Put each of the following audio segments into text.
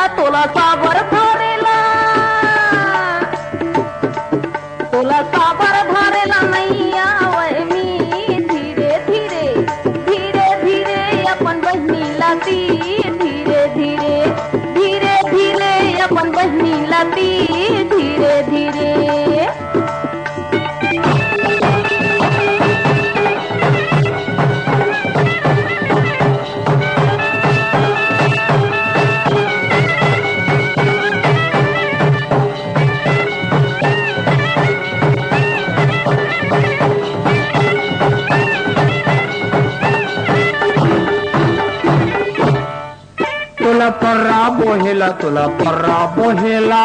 तोला साबर धरेला, तोला साबर धरेला नैया वह मी धीरे धीरे धीरे धीरे अपन बहनीला तीर, धीरे धीरे धीरे धीरे अपन बहनीला तीर, धीरे धीरे। तुला पर्रा बोहेला, तुला पर्रा बोहेला,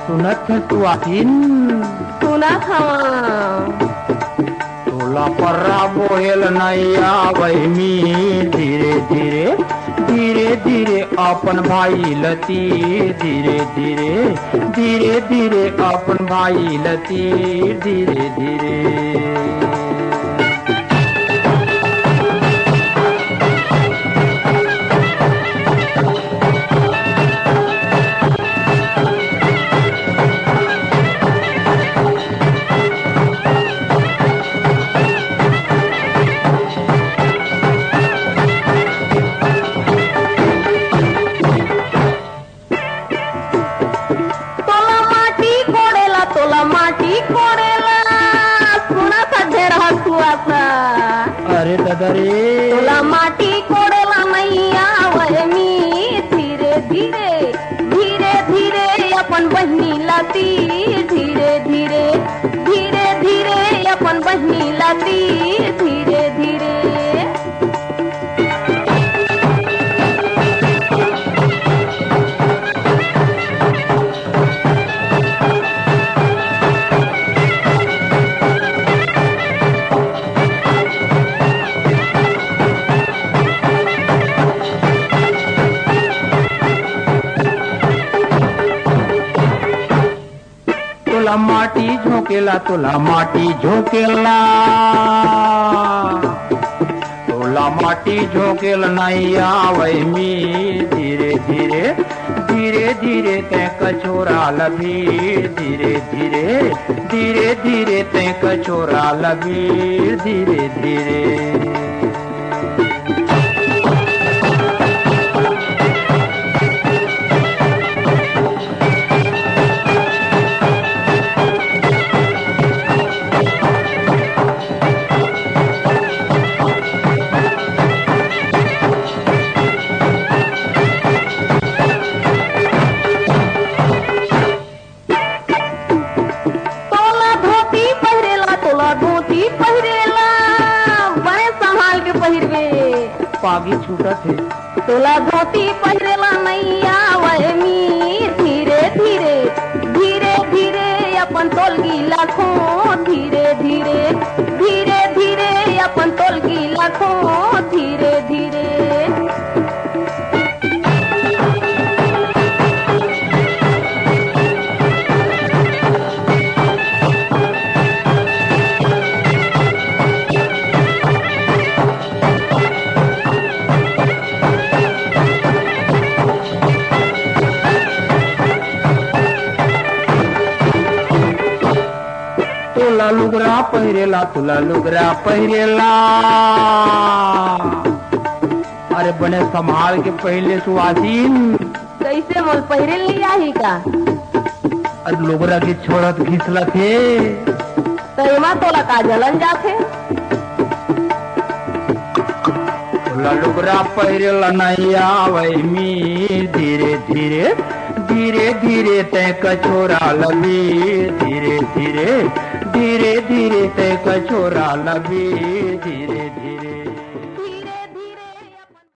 सुनत है तू आखिन सुनत हवा। तुला पर्रा बोहेल नैया वही मी धीरे धीरे धीरे धीरे अपन भाई लती, धीरे धीरे धीरे धीरे अपन भाई लती, धीरे धीरे। अरे दादा रे तोला माटी कोड़ेला नैया वह मी धीरे धीरे धीरे धीरे अपन बहनी लाती, धीरे धीरे धीरे धीरे अपन बहनी लाती, धीरे धीरे। तुला माटी झोंकेला, तुला माटी झोंकेला, तुला माटी झोंकेल नैया वही मी धीरे धीरे धीरे धीरे ते कछोरा लबीर, धीरे धीरे धीरे धीरे ते कछोरा लबीर, धीरे धीरे। पागी छूटत है तोला धोती पहिरेला नैया वह मी धीरे धीरे धीरे धीरे अपन तोलगी लाखों, धीरे धीरे धीरे धीरे अपन तोलगी लाखों, धीरे धीरे। तुला लुगरा पहिरेला, तुला लुगरा पहिरेला, अरे बने संभाल के पहले सुहासीन कैसे मोल पहिरे लिया ही का। अरे लुगरा की छोड़त घिसला थे तैमा तोला का जलन जाथे। तुला लुगरा पहिरेला नैया वही मी धीरे धीरे धीरे धीरे ते कछोरा लबी, धीरे धीरे धीरे धीरे ते कछोरा लबी, धीरे धीरे।